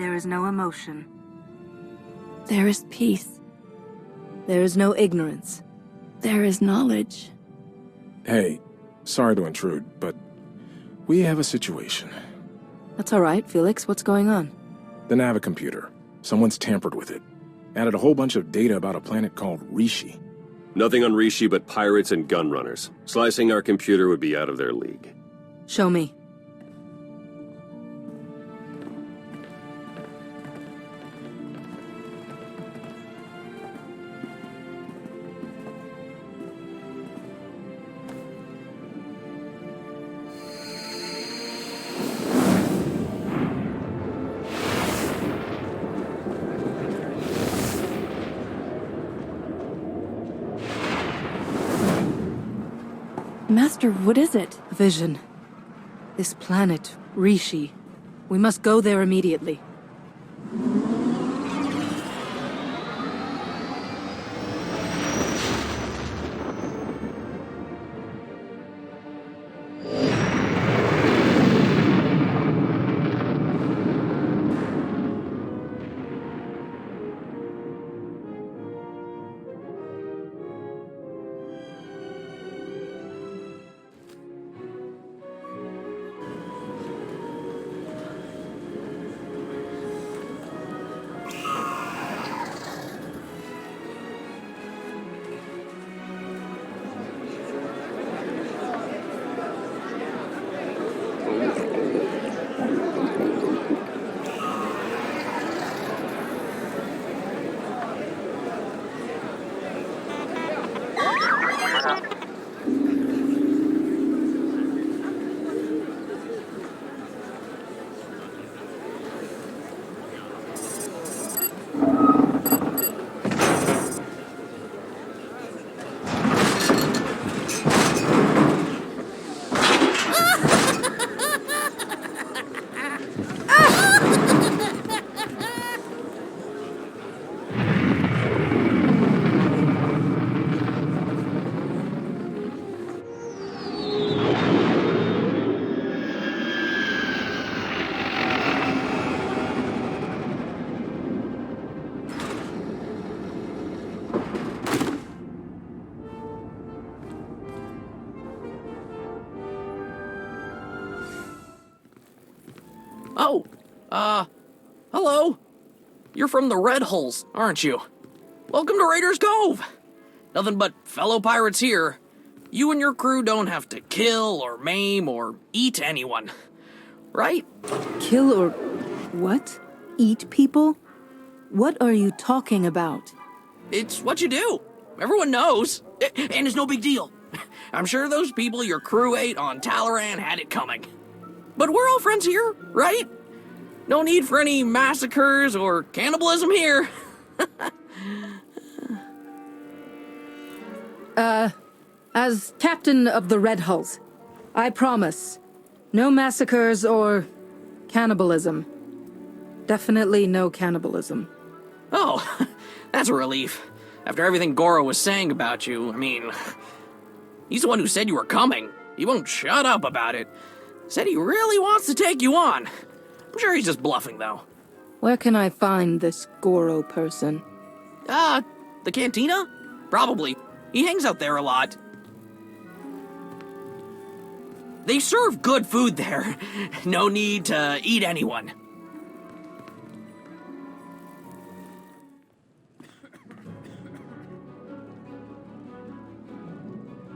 there is no emotion. There is peace. There is no ignorance. There is knowledge. Hey, sorry to intrude, but we have a situation. That's all right, Felix. What's going on? The Navicomputer. Someone's tampered with it. Added a whole bunch of data about a planet called Rishi. Nothing on Rishi but pirates and gun runners. Slicing our computer would be out of their league. Show me. Master, what is it? A vision. This planet, Rishi. We must go there immediately. Oh, hello. You're from the Red Hulls, aren't you? Welcome to Raiders Cove. Nothing but fellow pirates here. You and your crew don't have to kill or maim or eat anyone, right? Kill or... what? Eat people? What are you talking about? It's what you do. Everyone knows. And it's no big deal. I'm sure those people your crew ate on Talaran had it coming. But we're all friends here, right? No need for any massacres or cannibalism here. As captain of the Red Hulls, I promise, no massacres or cannibalism. Definitely no cannibalism. Oh, that's a relief. After everything Goro was saying about you, I mean, he's the one who said you were coming. He won't shut up about it. Said he really wants to take you on. I'm sure he's just bluffing, though. Where can I find this Goro person? The cantina? Probably. He hangs out there a lot. They serve good food there. No need to eat anyone.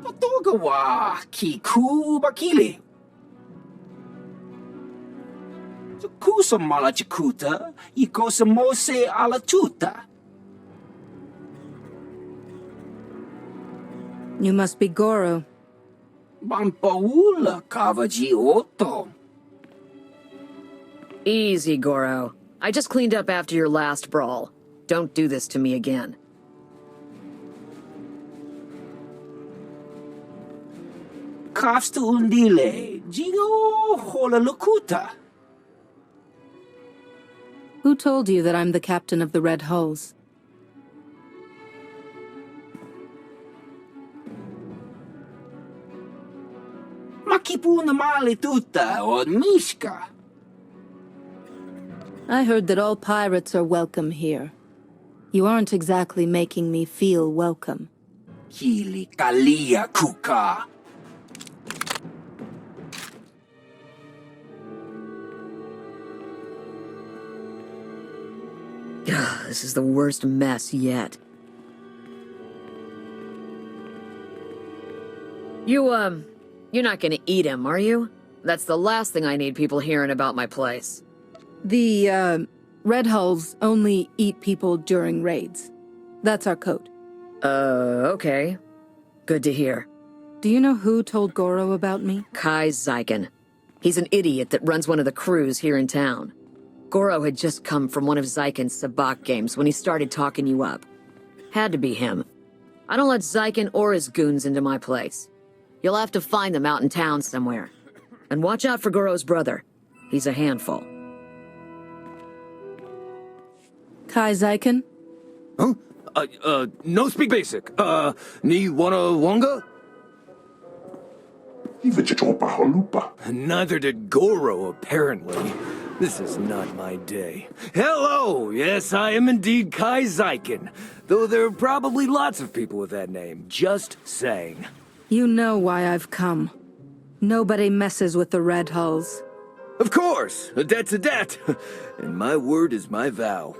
Patogawa kiku bakili. Kusa malachikuta, ikosa mose alatuta. You must be Goro. Bampaula kavaji oto. Easy, Goro. I just cleaned up after your last brawl. Don't do this to me again. Kafsta undile, jigo hola lukuta. Who told you that I'm the captain of the Red Hulls? Makipuna male tuta on Mishka. I heard that all pirates are welcome here. You aren't exactly making me feel welcome. Hili kalia kuka. This is the worst mess yet. You're not gonna eat him, are you? That's the last thing I need people hearing about my place. The, Red Hulls only eat people during raids. That's our code. Okay. Good to hear. Do you know who told Goro about me? Kai Zyken. He's an idiot that runs one of the crews here in town. Goro had just come from one of Zyken's sabacc games when he started talking you up. Had to be him. I don't let Zyken or his goons into my place. You'll have to find them out in town somewhere. And watch out for Goro's brother. He's a handful. Kai Zyken? Huh? No speak basic. Ni wanna wonga? Neither did Goro, apparently. This is not my day. Hello! Yes, I am indeed Kai Zyken. Though there are probably lots of people with that name. Just saying. You know why I've come. Nobody messes with the Red Hulls. Of course! A debt's a debt. And my word is my vow.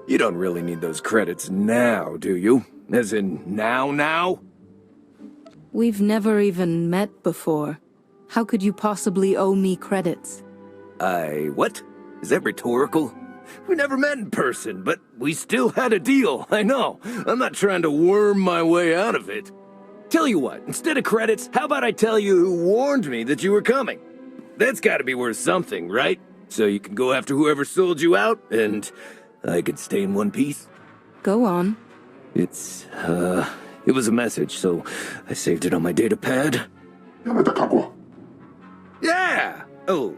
You don't really need those credits now, do you? As in, now? We've never even met before. How could you possibly owe me credits? What? Is that rhetorical? We never met in person, but we still had a deal, I know. I'm not trying to worm my way out of it. Tell you what, instead of credits, how about I tell you who warned me that you were coming? That's gotta be worth something, right? So you can go after whoever sold you out, and I can stay in one piece? Go on. It was a message, so I saved it on my data pad. Yeah! Oh.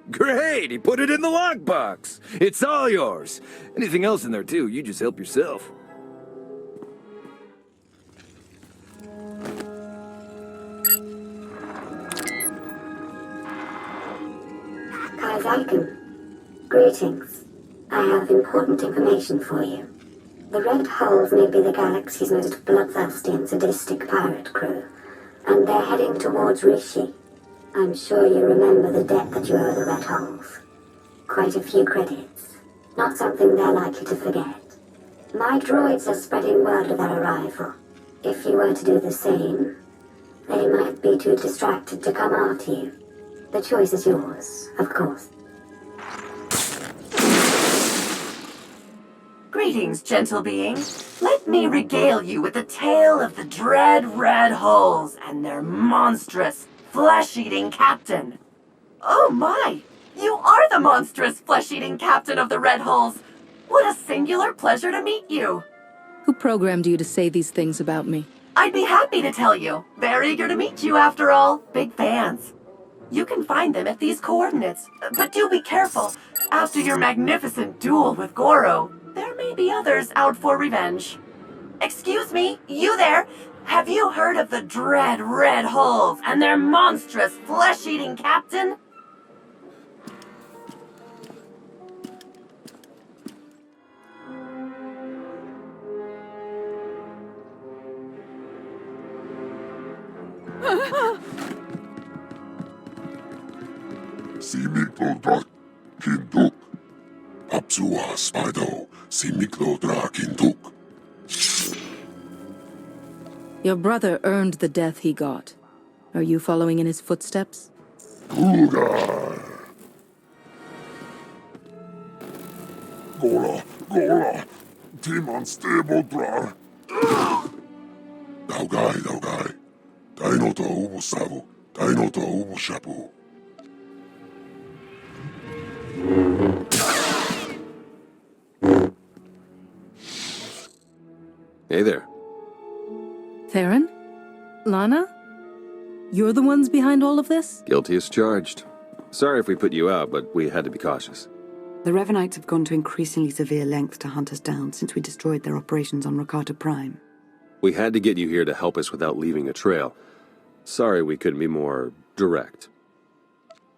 Great! He put it in the lockbox! It's all yours! Anything else in there, too, you just help yourself. Kai Zyken. Greetings. I have important information for you. The Red Hulls may be the galaxy's most bloodthirsty and sadistic pirate crew, and they're heading towards Rishi. I'm sure you remember the debt that you owe the Red Hulls. Quite a few credits. Not something they're likely to forget. My droids are spreading word of their arrival. If you were to do the same, they might be too distracted to come after you. The choice is yours, of course. Greetings, gentle being. Let me regale you with the tale of the dread Red Hulls and their monstrous, flesh-eating captain. Oh my! You are the monstrous, flesh-eating captain of the Red Hulls! What a singular pleasure to meet you! Who programmed you to say these things about me? I'd be happy to tell you. Very eager to meet you, after all. Big fans. You can find them at these coordinates. But do be careful. After your magnificent duel with Goro, there may be others out for revenge. Excuse me, you there? Have you heard of the dread Red Hulls and their monstrous flesh-eating captain? Simiklo Kinduk. Apsua Spido, Simiklo Kinduk. Your brother earned the death he got. Are you following in his footsteps? Gora, Timon stable drar. Daugai. Daino to ubu sabu, Daino to ubu shabu. Hey there. Theron? Lana? You're the ones behind all of this? Guilty as charged. Sorry if we put you out, but we had to be cautious. The Revanites have gone to increasingly severe lengths to hunt us down since we destroyed their operations on Rakata Prime. We had to get you here to help us without leaving a trail. Sorry we couldn't be more direct.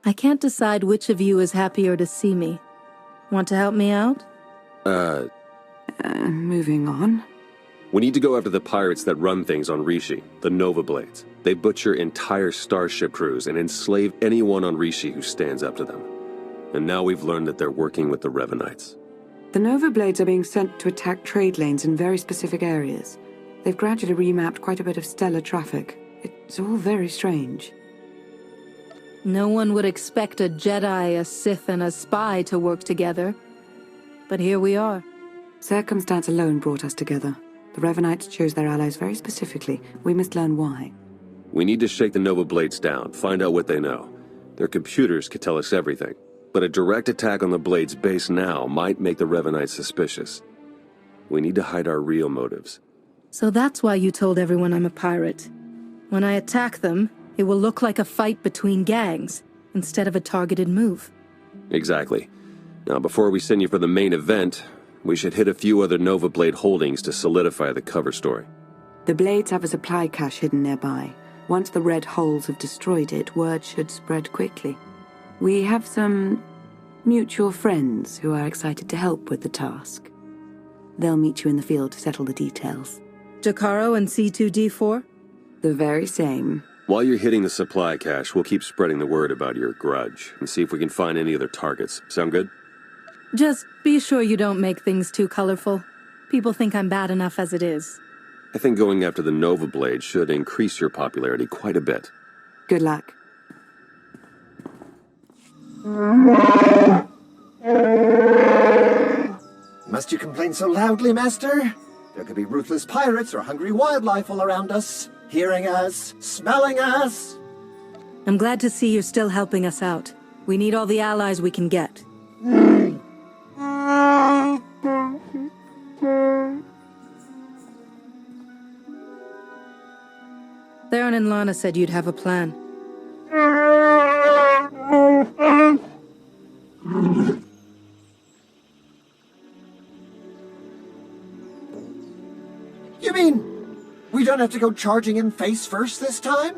I can't decide which of you is happier to see me. Want to help me out? Moving on. We need to go after the pirates that run things on Rishi, the Nova Blades. They butcher entire starship crews and enslave anyone on Rishi who stands up to them. And now we've learned that they're working with the Revanites. The Nova Blades are being sent to attack trade lanes in very specific areas. They've gradually remapped quite a bit of stellar traffic. It's all very strange. No one would expect a Jedi, a Sith, and a spy to work together. But here we are. Circumstance alone brought us together. The Revanites chose their allies very specifically. We must learn why. We need to shake the Nova Blades down, find out what they know. Their computers could tell us everything. But a direct attack on the Blades' base now might make the Revanites suspicious. We need to hide our real motives. So that's why you told everyone I'm a pirate. When I attack them, it will look like a fight between gangs, instead of a targeted move. Exactly. Now, before we send you for the main event, we should hit a few other Nova Blade holdings to solidify the cover story. The Blades have a supply cache hidden nearby. Once the Red Holes have destroyed it, word should spread quickly. We have some mutual friends who are excited to help with the task. They'll meet you in the field to settle the details. Jakaro and C2D4? The very same. While you're hitting the supply cache, we'll keep spreading the word about your grudge and see if we can find any other targets. Sound good? Just be sure you don't make things too colorful. People think I'm bad enough as it is. I think going after the Nova Blade should increase your popularity quite a bit. Good luck. Must you complain so loudly, Master? There could be ruthless pirates or hungry wildlife all around us, hearing us, smelling us. I'm glad to see you're still helping us out. We need all the allies we can get. Theron and Lana said you'd have a plan. You mean we don't have to go charging in face first this time?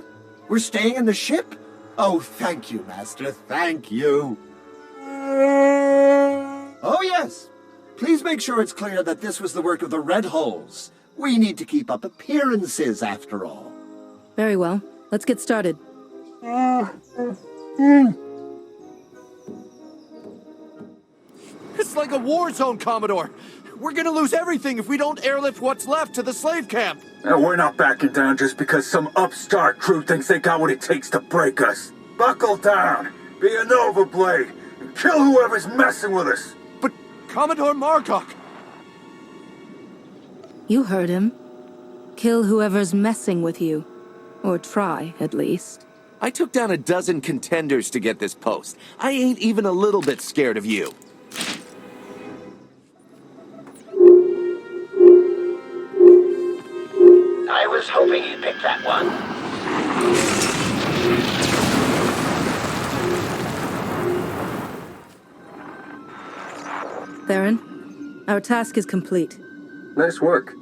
We're staying in the ship? Oh, thank you, Master, thank you. Oh, yes. Please make sure it's clear that this was the work of the Red Holes. We need to keep up appearances, after all. Very well. Let's get started. It's like a war zone, Commodore. We're gonna lose everything if we don't airlift what's left to the slave camp. And we're not backing down just because some upstart crew thinks they got what it takes to break us. Buckle down, be a Nova Blade, and kill whoever's messing with us. But Commodore Marcock... You heard him. Kill whoever's messing with you. Or try, at least. I took down a dozen contenders to get this post. I ain't even a little bit scared of you. I was hoping you'd pick that one. Theron, our task is complete. Nice work.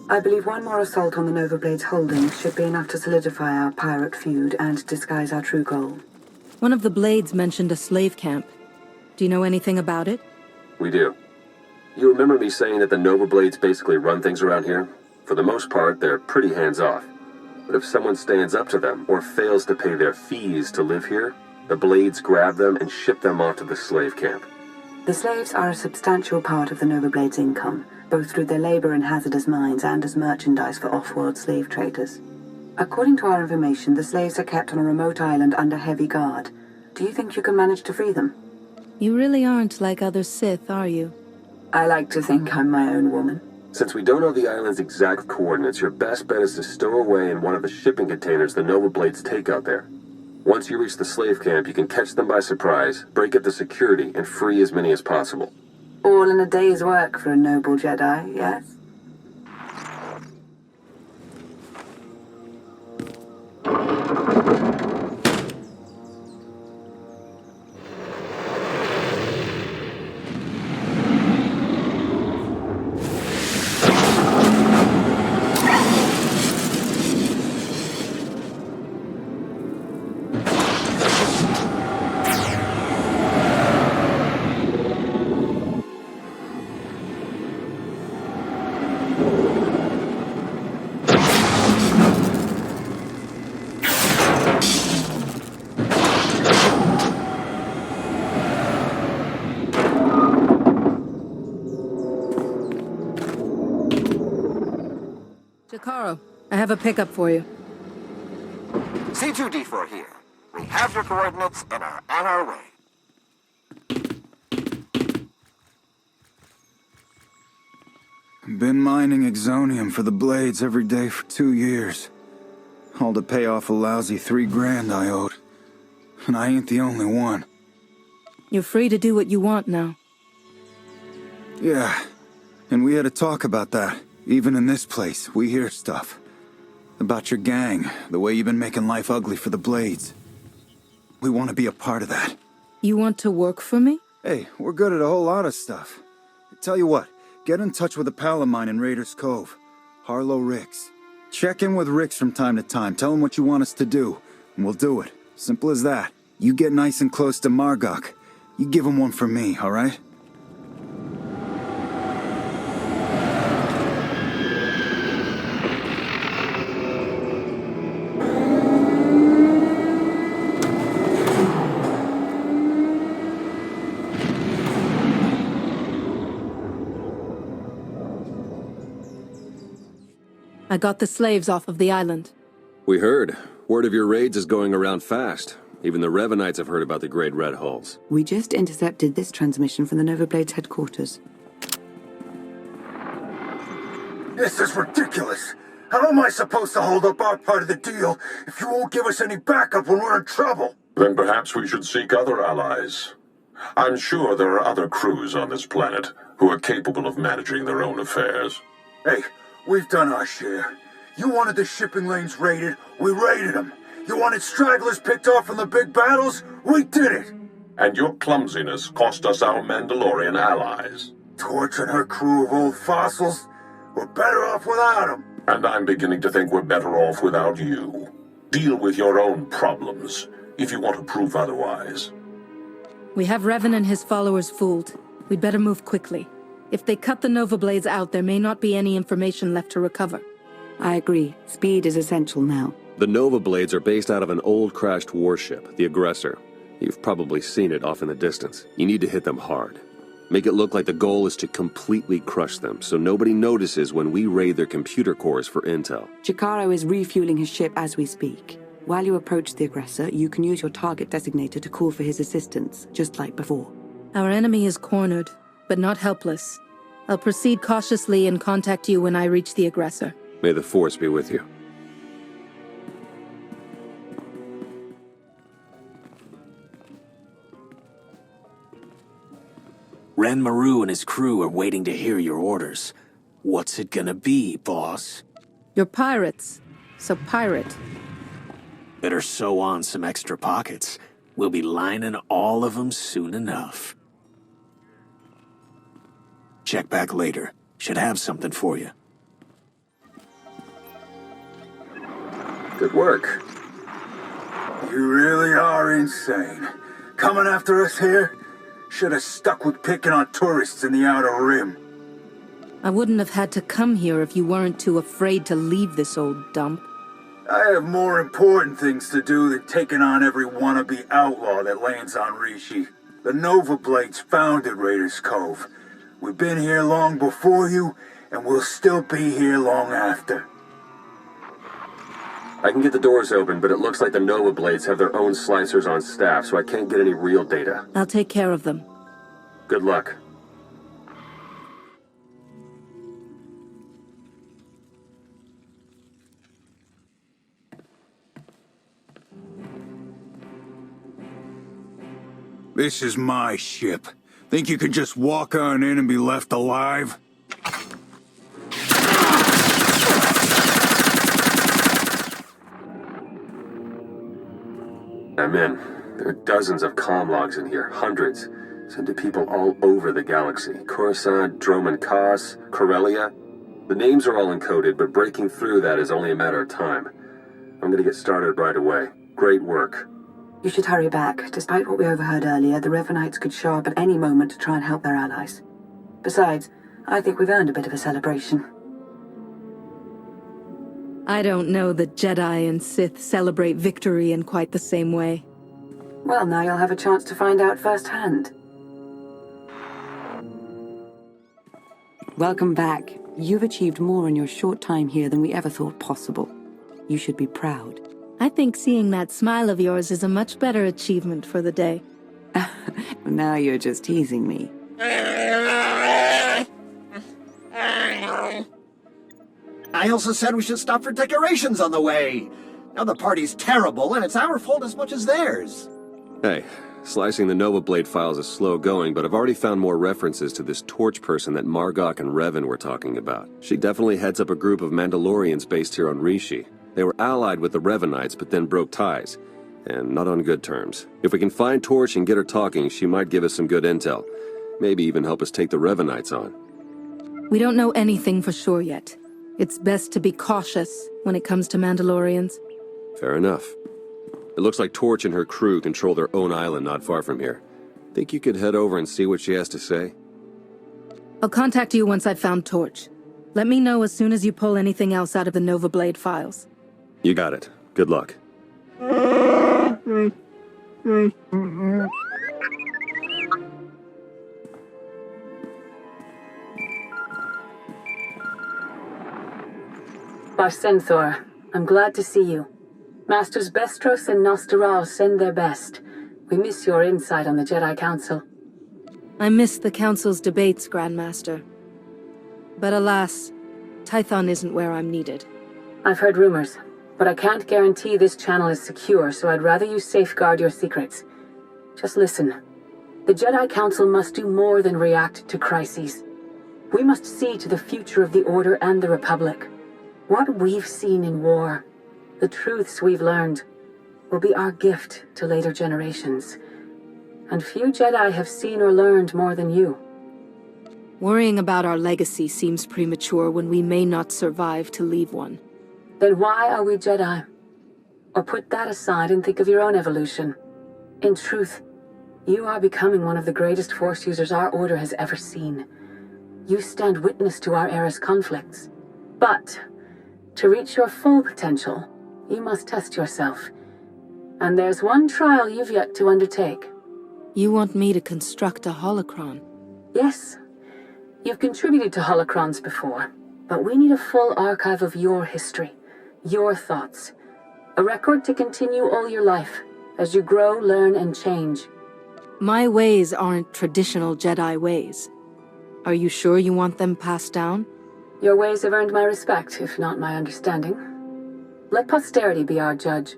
I believe one more assault on the Nova Blades holdings should be enough to solidify our pirate feud and disguise our true goal. One of the Blades mentioned a slave camp. Do you know anything about it? We do. You remember me saying that the Nova Blades basically run things around here? For the most part, they're pretty hands-off. But if someone stands up to them or fails to pay their fees to live here, the Blades grab them and ship them off to the slave camp. The slaves are a substantial part of the Nova Blades' income, both through their labor in hazardous mines and as merchandise for off-world slave traders. According to our information, the slaves are kept on a remote island under heavy guard. Do you think you can manage to free them? You really aren't like other Sith, are you? I like to think I'm my own woman. Since we don't know the island's exact coordinates, your best bet is to stow away in one of the shipping containers the Nova Blades take out there. Once you reach the slave camp, you can catch them by surprise, break up the security, and free as many as possible. All in a day's work for a noble Jedi, yes? Garo, I have a pickup for you. C2D4 here. We have your coordinates and are on our way. Been mining exonium for the blades every day for 2 years. All to pay off a lousy $3,000 I owed. And I ain't the only one. You're free to do what you want now. Yeah, and we had a talk about that. Even in this place, we hear stuff. About your gang, the way you've been making life ugly for the blades. We want to be a part of that. You want to work for me? Hey, we're good at a whole lot of stuff. Tell you what, get in touch with a pal of mine in Raiders Cove. Harlow Ricks. Check in with Ricks from time to time. Tell him what you want us to do, and we'll do it. Simple as that. You get nice and close to Margok. You give him one for me, all right? I got the slaves off of the island. We heard. Word of your raids is going around fast. Even the Revanites have heard about the Great Red Hulls. We just intercepted this transmission from the Nova Blades headquarters. This is ridiculous. How am I supposed to hold up our part of the deal if you won't give us any backup when we're in trouble? Then perhaps we should seek other allies. I'm sure there are other crews on this planet who are capable of managing their own affairs. Hey, we've done our share. You wanted the shipping lanes raided, we raided them. You wanted stragglers picked off from the big battles, we did it. And your clumsiness cost us our Mandalorian allies. Torching her crew of old fossils, we're better off without them. And I'm beginning to think we're better off without you. Deal with your own problems, if you want to prove otherwise. We have Revan and his followers fooled. We'd better move quickly. If they cut the Nova Blades out, there may not be any information left to recover. I agree. Speed is essential now. The Nova Blades are based out of an old crashed warship, the Aggressor. You've probably seen it off in the distance. You need to hit them hard. Make it look like the goal is to completely crush them, so nobody notices when we raid their computer cores for intel. Chikaro is refueling his ship as we speak. While you approach the Aggressor, you can use your target designator to call for his assistance, just like before. Our enemy is cornered, but not helpless. I'll proceed cautiously and contact you when I reach the Aggressor. May the Force be with you. Ren Maru and his crew are waiting to hear your orders. What's it gonna be, boss? You're pirates, so pirate. Better sew on some extra pockets. We'll be lining all of them soon enough. Check back later. Should have something for you. Good work. You really are insane. Coming after us here? Should have stuck with picking on tourists in the Outer Rim. I wouldn't have had to come here if you weren't too afraid to leave this old dump. I have more important things to do than taking on every wannabe outlaw that lands on Rishi. The Nova Blades founded Raiders Cove. We've been here long before you, and we'll still be here long after. I can get the doors open, but it looks like the Nova Blades have their own slicers on staff, so I can't get any real data. I'll take care of them. Good luck. This is my ship. Think you could just walk on in and be left alive? I'm in. There are dozens of comm logs in here, hundreds. Sent to people all over the galaxy. Coruscant, Droman Kos, Corellia. The names are all encoded, but breaking through that is only a matter of time. I'm gonna get started right away. Great work. You should hurry back. Despite what we overheard earlier, the Revanites could show up at any moment to try and help their allies. Besides, I think we've earned a bit of a celebration. I don't know that Jedi and Sith celebrate victory in quite the same way. Well, now you'll have a chance to find out firsthand. Welcome back. You've achieved more in your short time here than we ever thought possible. You should be proud. I think seeing that smile of yours is a much better achievement for the day. Now you're just teasing me. I also said we should stop for decorations on the way. Now the party's terrible, and it's our fault as much as theirs. Hey, slicing the Nova Blade files is slow going, but I've already found more references to this torch person that Margok and Revan were talking about. She definitely heads up a group of Mandalorians based here on Rishi. They were allied with the Revanites, but then broke ties. And not on good terms. If we can find Torch and get her talking, she might give us some good intel. Maybe even help us take the Revanites on. We don't know anything for sure yet. It's best to be cautious when it comes to Mandalorians. Fair enough. It looks like Torch and her crew control their own island not far from here. Think you could head over and see what she has to say? I'll contact you once I've found Torch. Let me know as soon as you pull anything else out of the Nova Blade files. You got it. Good luck. Barsenthor, I'm glad to see you. Masters Bestros and Nostaral send their best. We miss your insight on the Jedi Council. I miss the Council's debates, Grandmaster. But alas, Tython isn't where I'm needed. I've heard rumors, but I can't guarantee this channel is secure, so I'd rather you safeguard your secrets. Just listen. The Jedi Council must do more than react to crises. We must see to the future of the Order and the Republic. What we've seen in war, the truths we've learned, will be our gift to later generations. And few Jedi have seen or learned more than you. Worrying about our legacy seems premature when we may not survive to leave one. Then why are we Jedi? Or put that aside and think of your own evolution. In truth, you are becoming one of the greatest Force users our Order has ever seen. You stand witness to our era's conflicts. But, to reach your full potential, you must test yourself. And there's one trial you've yet to undertake. You want me to construct a holocron? Yes. You've contributed to holocrons before, but we need a full archive of your history, your thoughts. A record to continue all your life, as you grow, learn, and change. My ways aren't traditional Jedi ways. Are you sure you want them passed down? Your ways have earned my respect, if not my understanding. Let posterity be our judge.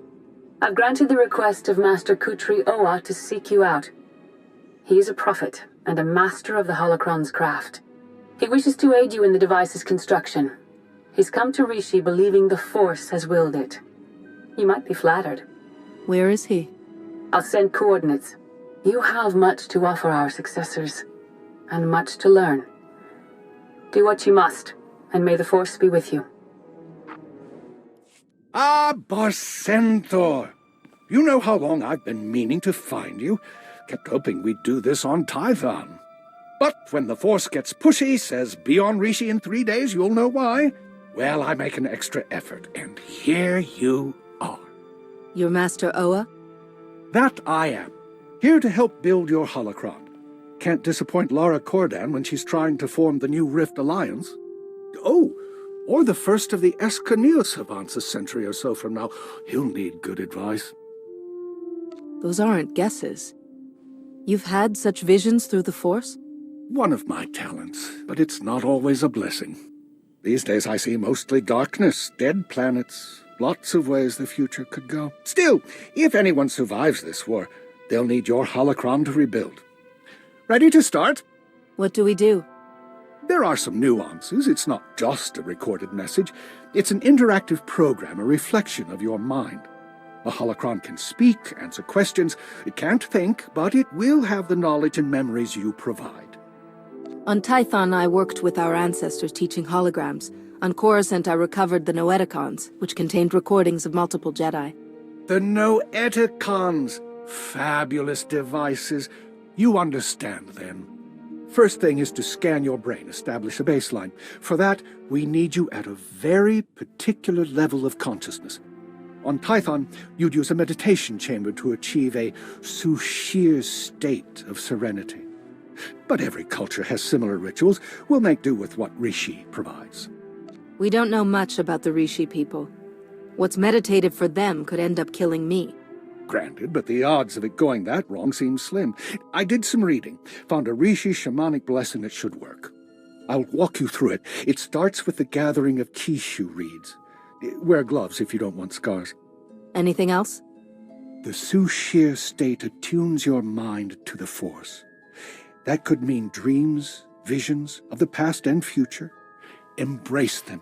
I've granted the request of Master Kutri Oa to seek you out. He is a prophet and a master of the holocron's craft. He wishes to aid you in the device's construction. He's come to Rishi believing the Force has willed it. You might be flattered. Where is he? I'll send coordinates. You have much to offer our successors, and much to learn. Do what you must, and may the Force be with you. Ah, Barsenthor! You know how long I've been meaning to find you. Kept hoping we'd do this on Tython. But when the Force gets pushy, says be on Rishi in 3 days, you'll know why. Well, I make an extra effort, and here you are. Your Master Oa? That I am. Here to help build your holocron. Can't disappoint Lara Cordan when she's trying to form the new Rift Alliance. Oh, or the first of the Escaneo savants a century or so from now. He'll need good advice. Those aren't guesses. You've had such visions through the Force? One of my talents, but it's not always a blessing. These days I see mostly darkness, dead planets, lots of ways the future could go. Still, if anyone survives this war, they'll need your holocron to rebuild. Ready to start? What do we do? There are some nuances. It's not just a recorded message. It's an interactive program, a reflection of your mind. A holocron can speak, answer questions. It can't think, but it will have the knowledge and memories you provide. On Tython, I worked with our ancestors teaching holograms. On Coruscant, I recovered the Noeticons, which contained recordings of multiple Jedi. The Noeticons! Fabulous devices. You understand, then. First thing is to scan your brain, establish a baseline. For that, we need you at a very particular level of consciousness. On Tython, you'd use a meditation chamber to achieve a Sushir state of serenity. But every culture has similar rituals. We'll make do with what Rishi provides. We don't know much about the Rishi people. What's meditated for them could end up killing me. Granted, but the odds of it going that wrong seem slim. I did some reading, found a Rishi shamanic blessing that should work. I'll walk you through it. It starts with the gathering of Kishu reeds. Wear gloves if you don't want scars. Anything else? The Sushir state attunes your mind to the Force. That could mean dreams, visions of the past and future. Embrace them.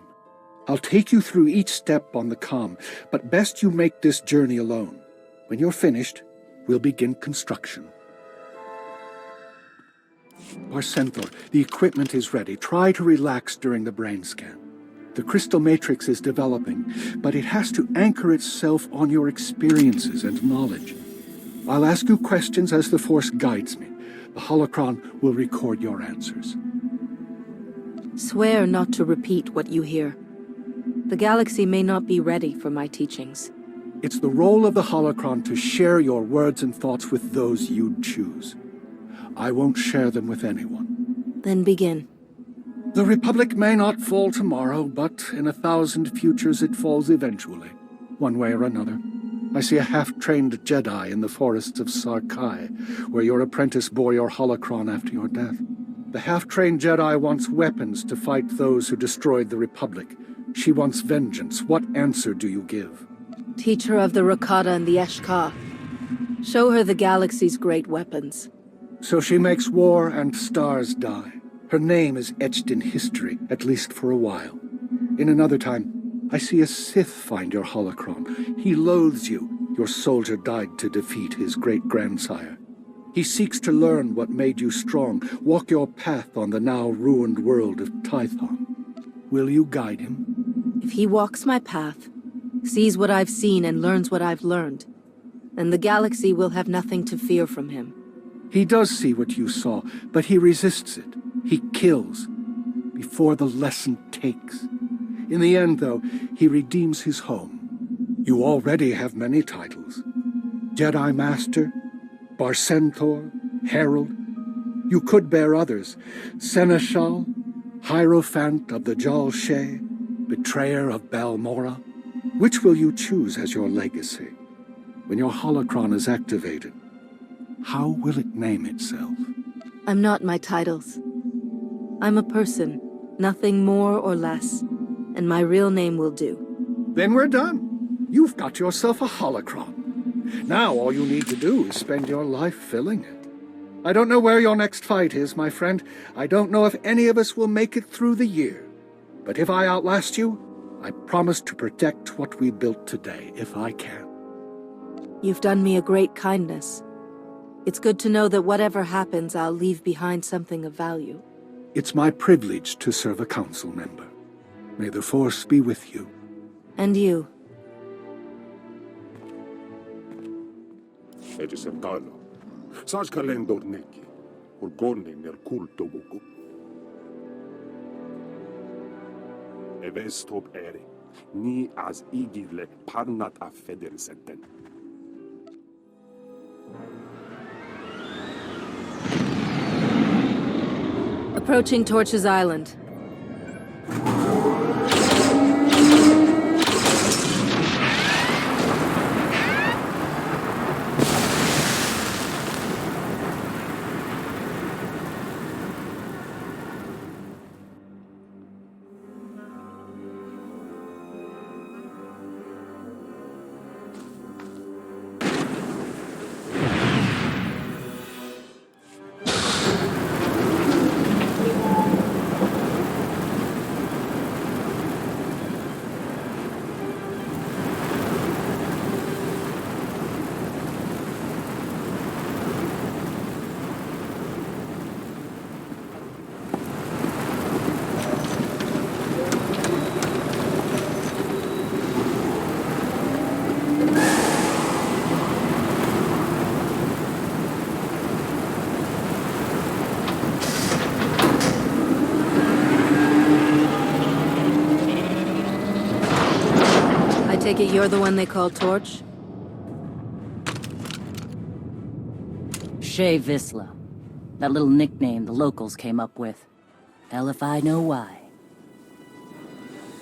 I'll take you through each step on the comm, but best you make this journey alone. When you're finished, we'll begin construction. Barcenthor, the equipment is ready. Try to relax during the brain scan. The crystal matrix is developing, but it has to anchor itself on your experiences and knowledge. I'll ask you questions as the Force guides me. The holocron will record your answers. Swear not to repeat what you hear. The galaxy may not be ready for my teachings. It's the role of the holocron to share your words and thoughts with those you'd choose. I won't share them with anyone. Then begin. The Republic may not fall tomorrow, but in 1,000 futures it falls eventually, one way or another. I see a half-trained Jedi in the forests of Sarkai, where your apprentice bore your holocron after your death. The half-trained Jedi wants weapons to fight those who destroyed the Republic. She wants vengeance. What answer do you give? Teach her of the Rakata and the Eshka. Show her the galaxy's great weapons. So she makes war and stars die. Her name is etched in history, at least for a while. In another time, I see a Sith find your holocron. He loathes you. Your soldier died to defeat his great-grandsire. He seeks to learn what made you strong, walk your path on the now ruined world of Tython. Will you guide him? If he walks my path, sees what I've seen and learns what I've learned, then the galaxy will have nothing to fear from him. He does see what you saw, but he resists it. He kills before the lesson takes. In the end, though, he redeems his home. You already have many titles. Jedi Master, Barcenthor, Herald. You could bear others. Seneschal, Hierophant of the Jal Shae, Betrayer of Balmora. Which will you choose as your legacy? When your holocron is activated, how will it name itself? I'm not my titles. I'm a person, nothing more or less, and my real name will do. Then we're done. You've got yourself a holocron. Now all you need to do is spend your life filling it. I don't know where your next fight is, my friend. I don't know if any of us will make it through the year. But if I outlast you, I promise to protect what we built today, if I can. You've done me a great kindness. It's good to know that whatever happens, I'll leave behind something of value. It's my privilege to serve a council member. May the Force be with you. And you. Evestop eri, ni az igile parnat a federsenten. Approaching Torch's Island. Take it you're the one they call Torch? Shae Vizla. That little nickname the locals came up with. Hell if I know why.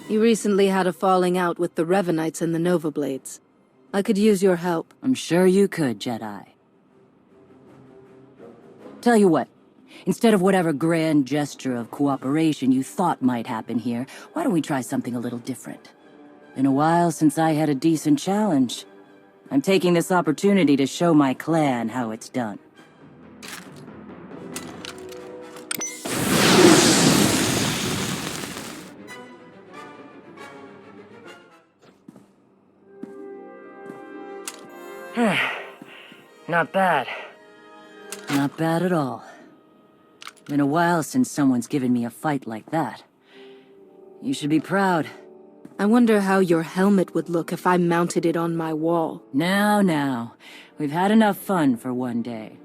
You recently had a falling out with the Revanites and the Nova Blades. I could use your help. I'm sure you could, Jedi. Tell you what, instead of whatever grand gesture of cooperation you thought might happen here, why don't we try something a little different? Been a while since I had a decent challenge. I'm taking this opportunity to show my clan how it's done. Not bad. Not bad at all. Been a while since someone's given me a fight like that. You should be proud. I wonder how your helmet would look if I mounted it on my wall. Now. We've had enough fun for one day.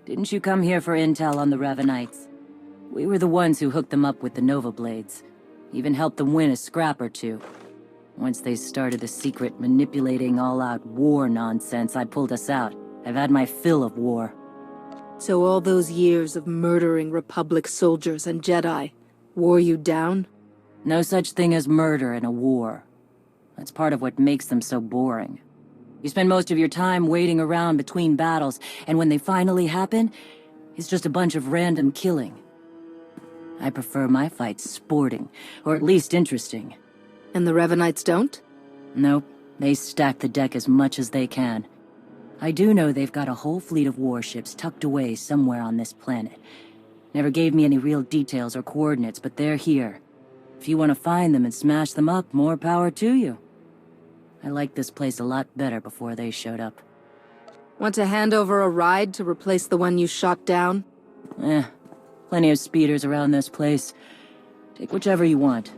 Didn't you come here for intel on the Revanites? We were the ones who hooked them up with the Nova Blades. Even helped them win a scrap or two. Once they started the secret manipulating all-out war nonsense, I pulled us out. I've had my fill of war. So all those years of murdering Republic soldiers and Jedi wore you down? No such thing as murder in a war. That's part of what makes them so boring. You spend most of your time waiting around between battles, and when they finally happen, it's just a bunch of random killing. I prefer my fights sporting, or at least interesting. And the Revanites don't? Nope. They stack the deck as much as they can. I do know they've got a whole fleet of warships tucked away somewhere on this planet. Never gave me any real details or coordinates, but they're here. If you want to find them and smash them up, more power to you. I liked this place a lot better before they showed up. Want to hand over a ride to replace the one you shot down? Plenty of speeders around this place. Take whichever you want.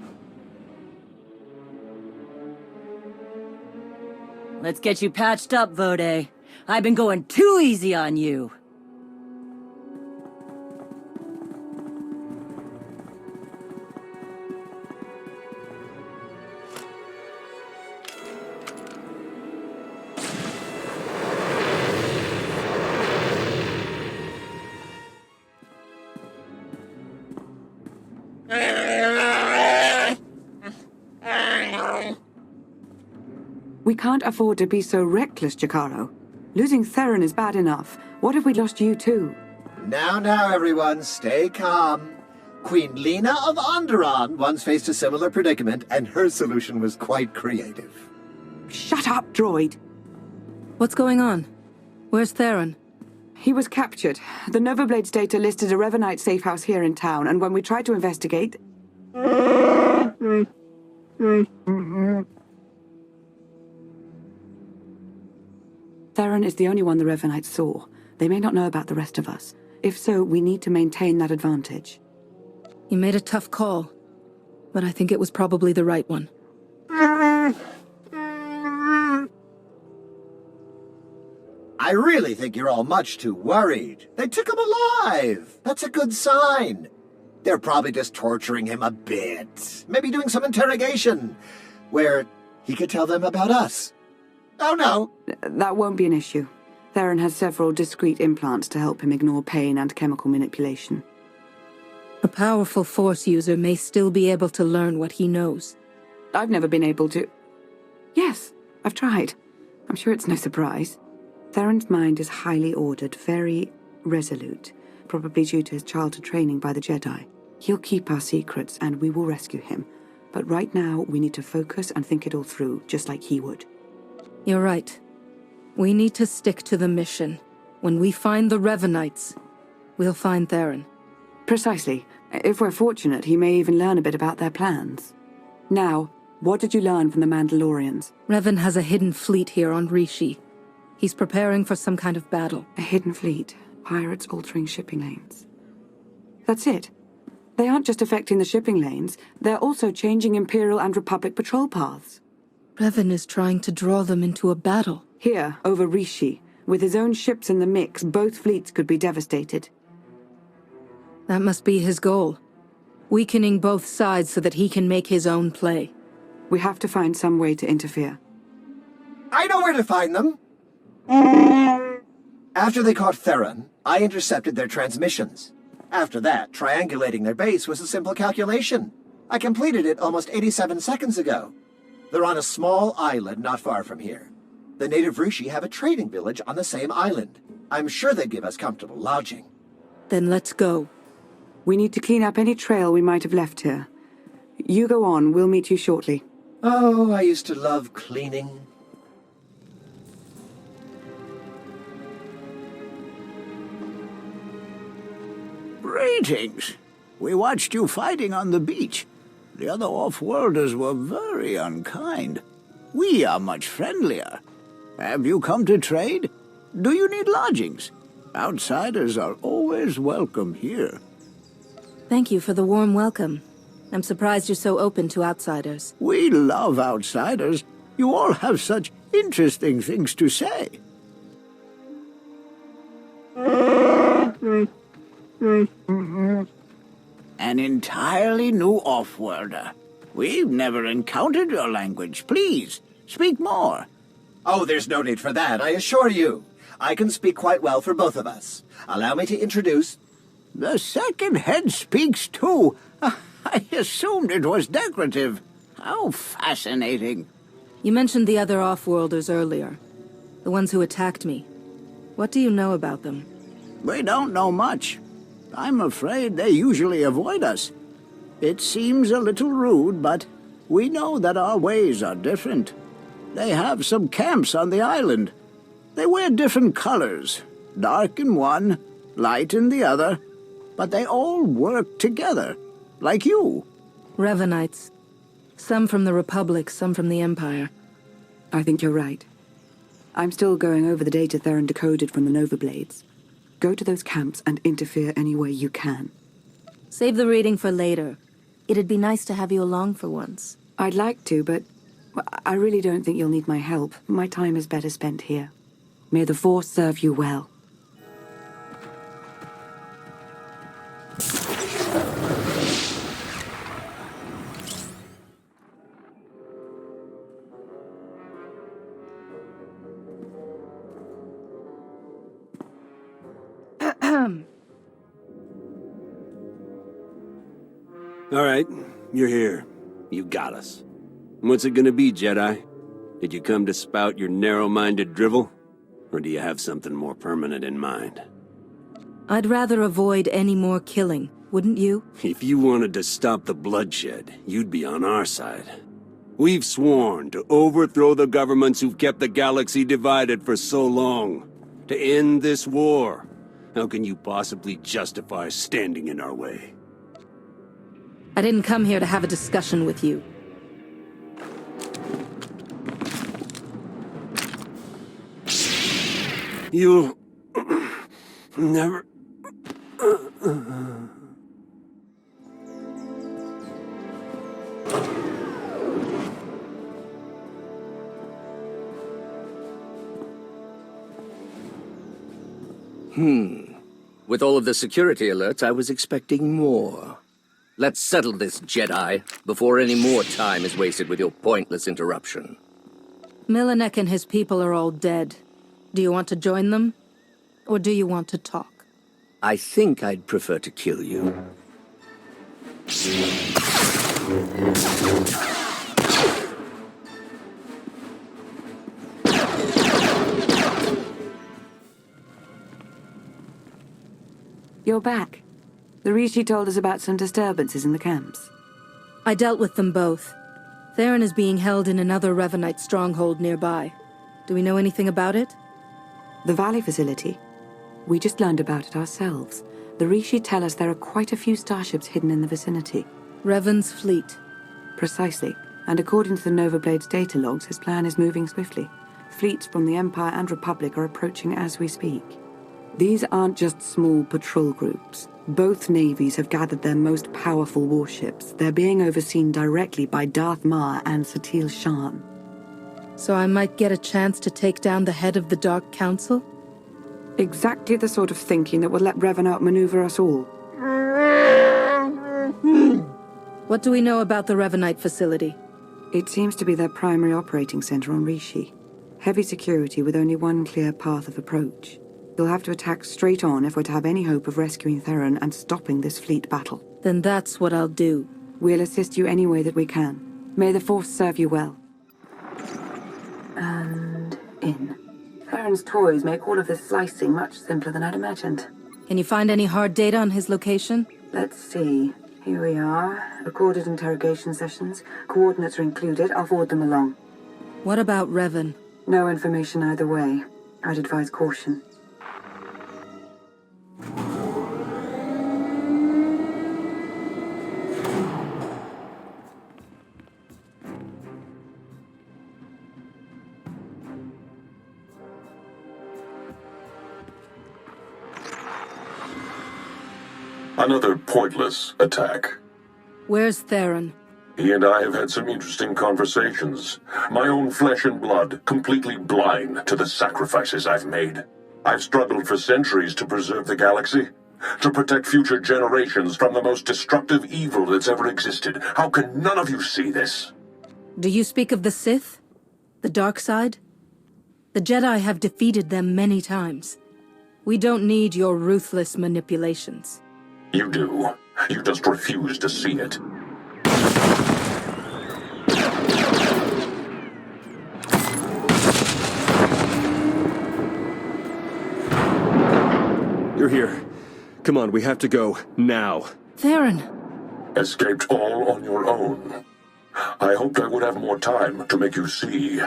Let's get you patched up, Vode. I've been going too easy on you. We can't afford to be so reckless, Jakaro. Losing Theron is bad enough. What if we lost you too? Now, everyone, stay calm. Queen Lena of Onderon once faced a similar predicament, and her solution was quite creative. Shut up, droid! What's going on? Where's Theron? He was captured. The Nova Blades data listed a Revanite safe house here in town, and when we tried to investigate... Theron is the only one the Revanites saw. They may not know about the rest of us. If so, we need to maintain that advantage. You made a tough call, but I think it was probably the right one. I really think you're all much too worried. They took him alive. That's a good sign. They're probably just torturing him a bit. Maybe doing some interrogation, where he could tell them about us. Oh, no. That won't be an issue. Theron has several discrete implants to help him ignore pain and chemical manipulation. A powerful Force user may still be able to learn what he knows. I've never been able to... Yes, I've tried. I'm sure it's no surprise. Theron's mind is highly ordered, very resolute, probably due to his childhood training by the Jedi. He'll keep our secrets, and we will rescue him. But right now, we need to focus and think it all through, just like he would. You're right. We need to stick to the mission. When we find the Revanites, we'll find Theron. Precisely. If we're fortunate, he may even learn a bit about their plans. Now, what did you learn from the Mandalorians? Revan has a hidden fleet here on Rishi. He's preparing for some kind of battle. A hidden fleet. Pirates altering shipping lanes. That's it. They aren't just affecting the shipping lanes, they're also changing Imperial and Republic patrol paths. Revan is trying to draw them into a battle. Here, over Rishi. With his own ships in the mix, both fleets could be devastated. That must be his goal. Weakening both sides so that he can make his own play. We have to find some way to interfere. I know where to find them. After they caught Theron, I intercepted their transmissions. After that, triangulating their base was a simple calculation. I completed it almost 87 seconds ago. They're on a small island not far from here. The native Rishi have a trading village on the same island. I'm sure they'd give us comfortable lodging. Then let's go. We need to clean up any trail we might have left here. You go on, we'll meet you shortly. Oh, I used to love cleaning. Greetings. We watched you fighting on the beach. The other off-worlders were very unkind. We are much friendlier. Have you come to trade? Do you need lodgings? Outsiders are always welcome here. Thank you for the warm welcome. I'm surprised you're so open to outsiders. We love outsiders. You all have such interesting things to say. An entirely new off-worlder. We've never encountered your language. Please, speak more. Oh, there's no need for that, I assure you. I can speak quite well for both of us. Allow me to introduce... The second head speaks too. I assumed it was decorative. How fascinating. You mentioned the other off-worlders earlier. The ones who attacked me. What do you know about them? We don't know much. I'm afraid they usually avoid us. It seems a little rude, but we know that our ways are different. They have some camps on the island. They wear different colors, dark in one, light in the other, but they all work together, like you. Revanites. Some from the Republic, some from the Empire. I think you're right. I'm still going over the data Theron decoded from the Nova Blades. Go to those camps and interfere any way you can. Save the reading for later. It'd be nice to have you along for once. I'd like to, but I really don't think you'll need my help. My time is better spent here. May the Force serve you well. All right, you're here. You got us. What's it gonna be, Jedi? Did you come to spout your narrow-minded drivel? Or do you have something more permanent in mind? I'd rather avoid any more killing, wouldn't you? If you wanted to stop the bloodshed, you'd be on our side. We've sworn to overthrow the governments who've kept the galaxy divided for so long. To end this war. How can you possibly justify standing in our way? I didn't come here to have a discussion with you. You'll... never... With all of the security alerts, I was expecting more. Let's settle this, Jedi, before any more time is wasted with your pointless interruption. Milanek and his people are all dead. Do you want to join them? Or do you want to talk? I think I'd prefer to kill you. You're back. The Rishi told us about some disturbances in the camps. I dealt with them both. Theron is being held in another Revanite stronghold nearby. Do we know anything about it? The Valley facility? We just learned about it ourselves. The Rishi tell us there are quite a few starships hidden in the vicinity. Revan's fleet. Precisely. And according to the Nova Blade's data logs, his plan is moving swiftly. Fleets from the Empire and Republic are approaching as we speak. These aren't just small patrol groups. Both navies have gathered their most powerful warships. They're being overseen directly by Darth Mar and Satil Shan. So I might get a chance to take down the head of the Dark Council? Exactly the sort of thinking that will let Revan outmaneuver us all. What do we know about the Revanite facility? It seems to be their primary operating center on Rishi. Heavy security with only one clear path of approach. You'll have to attack straight on if we're to have any hope of rescuing Theron and stopping this fleet battle. Then that's what I'll do. We'll assist you any way that we can. May the Force serve you well. And in. Theron's toys make all of this slicing much simpler than I'd imagined. Can you find any hard data on his location? Let's see. Here we are. Recorded interrogation sessions. Coordinates are included. I'll forward them along. What about Revan? No information either way. I'd advise caution. Another pointless attack. Where's Theron? He and I have had some interesting conversations. My own flesh and blood, completely blind to the sacrifices I've made. I've struggled for centuries to preserve the galaxy, to protect future generations from the most destructive evil that's ever existed. How can none of you see this? Do you speak of the Sith? The Darkside? The Jedi have defeated them many times. We don't need your ruthless manipulations. You do. You just refuse to see it. You're here. Come on, we have to go. Now. Theron! Escaped all on your own. I hoped I would have more time to make you see.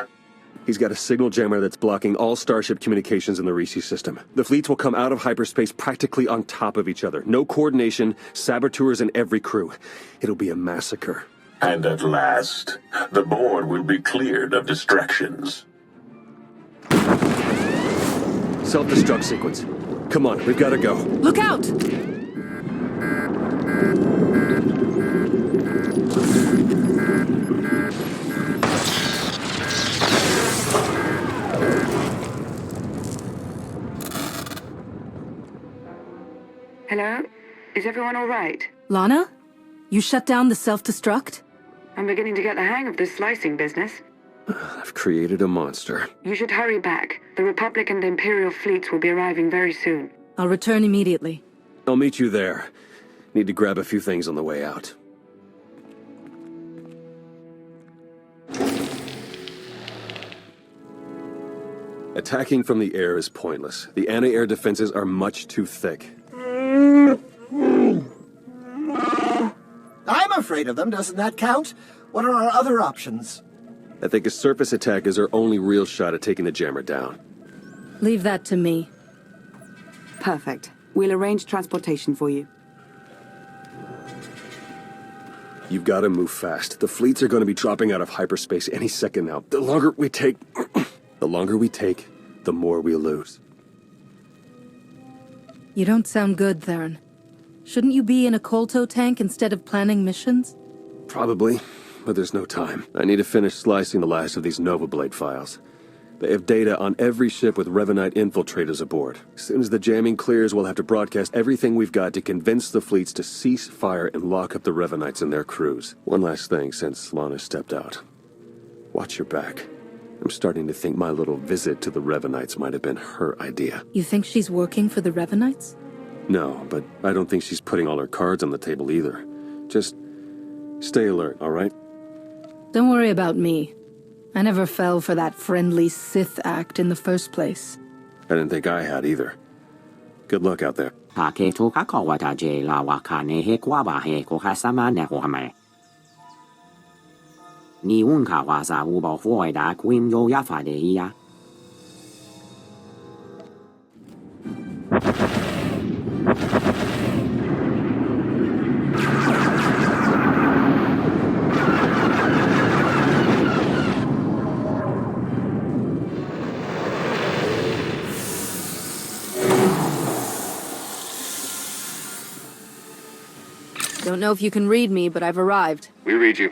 He's got a signal jammer that's blocking all Starship communications in the Rishi system. The fleets will come out of hyperspace practically on top of each other. No coordination, saboteurs in every crew. It'll be a massacre. And at last, the board will be cleared of distractions. Self-destruct sequence. Come on, we've got to go. Look out! Hello? Is everyone all right? Lana? You shut down the self-destruct? I'm beginning to get the hang of this slicing business. I've created a monster. You should hurry back. The Republic and Imperial fleets will be arriving very soon. I'll return immediately. I'll meet you there. Need to grab a few things on the way out. Attacking from the air is pointless. The anti-air defenses are much too thick. I'm afraid of them, doesn't that count? What are our other options? I think a surface attack is our only real shot at taking the jammer down. Leave that to me. Perfect. We'll arrange transportation for you. You've got to move fast. The fleets are going to be dropping out of hyperspace any second now. The longer we take, the more we lose. You don't sound good, Theron. Shouldn't you be in a Kolto tank instead of planning missions? Probably, but there's no time. I need to finish slicing the last of these Nova Blade files. They have data on every ship with Revanite infiltrators aboard. As soon as the jamming clears, we'll have to broadcast everything we've got to convince the fleets to cease fire and lock up the Revanites and their crews. One last thing since Lana stepped out. Watch your back. I'm starting to think my little visit to the Revanites might have been her idea. You think she's working for the Revanites? No, but I don't think she's putting all her cards on the table either. Just stay alert, all right? Don't worry about me. I never fell for that friendly Sith act in the first place. I didn't think I had either. Good luck out there. Don't know if you can read me, but I've arrived. We read you.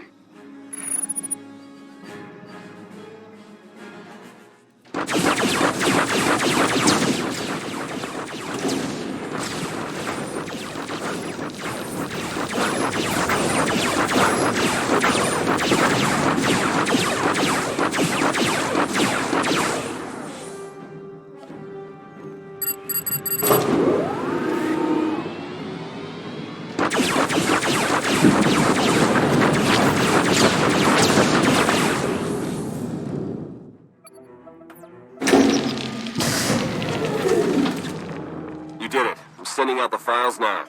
sorting out the files now.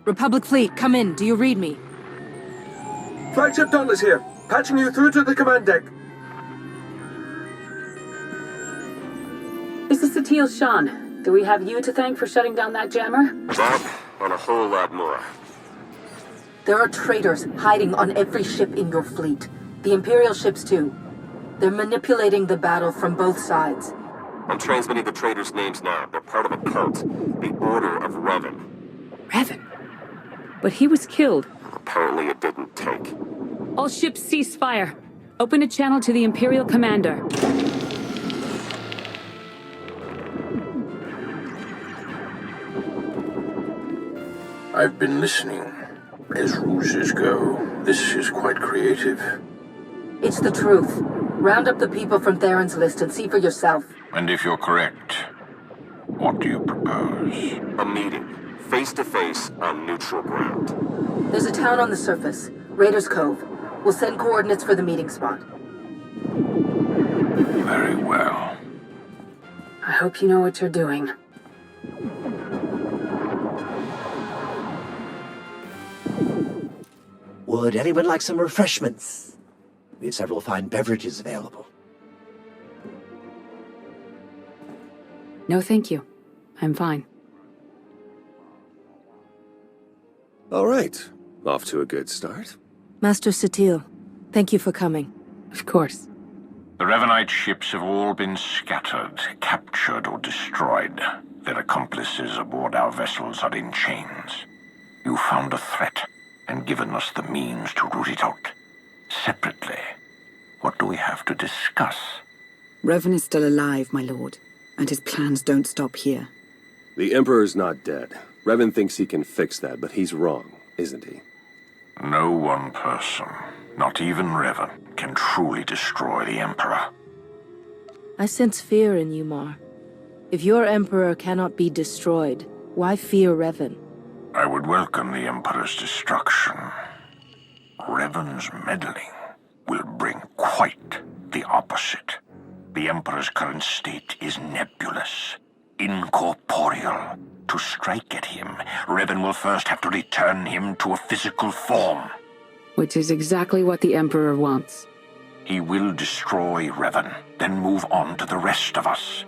Republic fleet, come in. Do you read me? Flagship Dauntless here. Patching you through to the command deck. This is Satil Shan. Do we have you to thank for shutting down that jammer? That, and a whole lot more. There are traitors hiding on every ship in your fleet. The Imperial ships, too. They're manipulating the battle from both sides. I'm transmitting the traitors' names now. They're part of a cult. The Order of Revan. Revan? But he was killed. Apparently it didn't take. All ships cease fire. Open a channel to the Imperial Commander. I've been listening. As ruses go, this is quite creative. It's the truth. Round up the people from Theron's list and see for yourself. And if you're correct, what do you propose? A meeting. Face-to-face on neutral ground. There's a town on the surface. Raiders Cove. We'll send coordinates for the meeting spot. Very well. I hope you know what you're doing. Would anyone like some refreshments? We have several fine beverages available. No, thank you. I'm fine. All right. Off to a good start. Master Satil, thank you for coming. Of course. The Revanite ships have all been scattered, captured, or destroyed. Their accomplices aboard our vessels are in chains. You found a threat, and given us the means to root it out. Separately, what do we have to discuss? Revan is still alive, my lord, and his plans don't stop here. The Emperor's not dead. Revan thinks he can fix that, but he's wrong, isn't he? No one person, not even Revan, can truly destroy the Emperor. I sense fear in you, Mar. If your Emperor cannot be destroyed, why fear Revan? I would welcome the Emperor's destruction. Revan's meddling will bring quite the opposite. The Emperor's current state is nebulous, incorporeal. To strike at him, Revan will first have to return him to a physical form. Which is exactly what the Emperor wants. He will destroy Revan, then move on to the rest of us.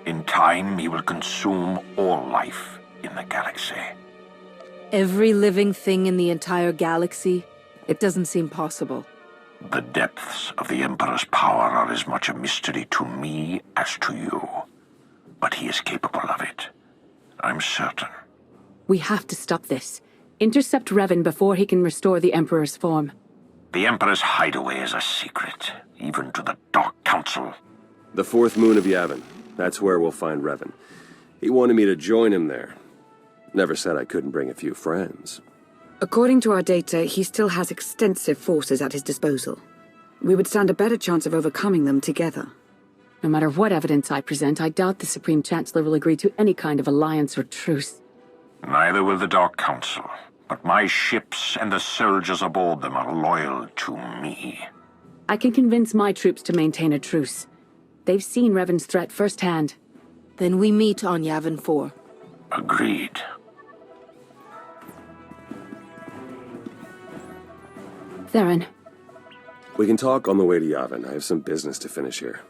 In time, he will consume all life in the galaxy. Every living thing in the entire galaxy? It doesn't seem possible. The depths of the Emperor's power are as much a mystery to me as to you. But he is capable of it. I'm certain. We have to stop this. Intercept Revan before he can restore the Emperor's form. The Emperor's hideaway is a secret, even to the Dark Council. The fourth moon of Yavin. That's where we'll find Revan. He wanted me to join him there. Never said I couldn't bring a few friends. According to our data, he still has extensive forces at his disposal. We would stand a better chance of overcoming them together. No matter what evidence I present, I doubt the Supreme Chancellor will agree to any kind of alliance or truce. Neither will the Dark Council, but my ships and the soldiers aboard them are loyal to me. I can convince my troops to maintain a truce. They've seen Revan's threat firsthand. Then we meet on Yavin 4. Agreed. Theron. We can talk on the way to Yavin. I have some business to finish here.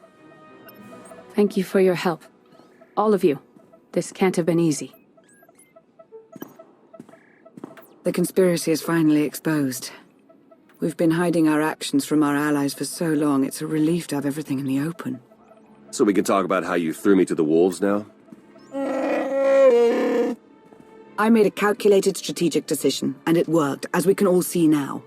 Thank you for your help. All of you. This can't have been easy. The conspiracy is finally exposed. We've been hiding our actions from our allies for so long, it's a relief to have everything in the open. So we can talk about how you threw me to the wolves now? I made a calculated strategic decision, and it worked, as we can all see now.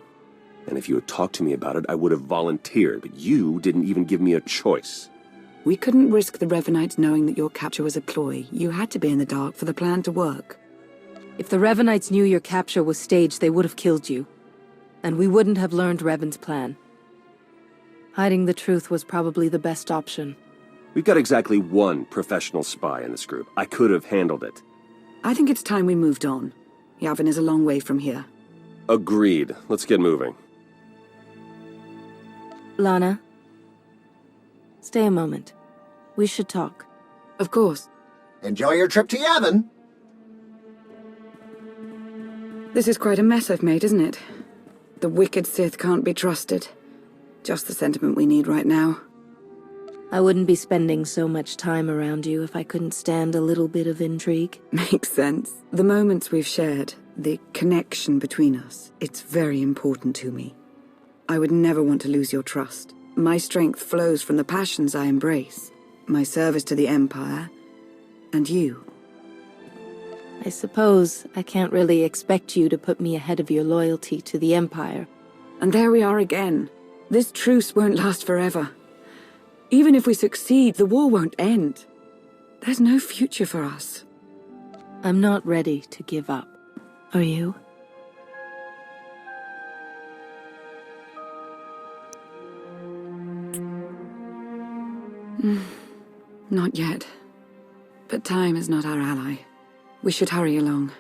And if you had talked to me about it, I would have volunteered, but you didn't even give me a choice. We couldn't risk the Revanites knowing that your capture was a ploy. You had to be in the dark for the plan to work. If the Revanites knew your capture was staged, they would have killed you. And we wouldn't have learned Revan's plan. Hiding the truth was probably the best option. We've got exactly one professional spy in this group. I could have handled it. I think it's time we moved on. Yavin is a long way from here. Agreed. Let's get moving. Lana? Stay a moment. We should talk. Of course. Enjoy your trip to Yavin. This is quite a mess I've made, isn't it? The wicked Sith can't be trusted. Just the sentiment we need right now. I wouldn't be spending so much time around you if I couldn't stand a little bit of intrigue. Makes sense. The moments we've shared, the connection between us, it's very important to me. I would never want to lose your trust. My strength flows from the passions I embrace, my service to the Empire, and you. I suppose I can't really expect you to put me ahead of your loyalty to the Empire. And there we are again. This truce won't last forever. Even if we succeed, the war won't end. There's no future for us. I'm not ready to give up. Are you? Not yet. But time is not our ally. We should hurry along.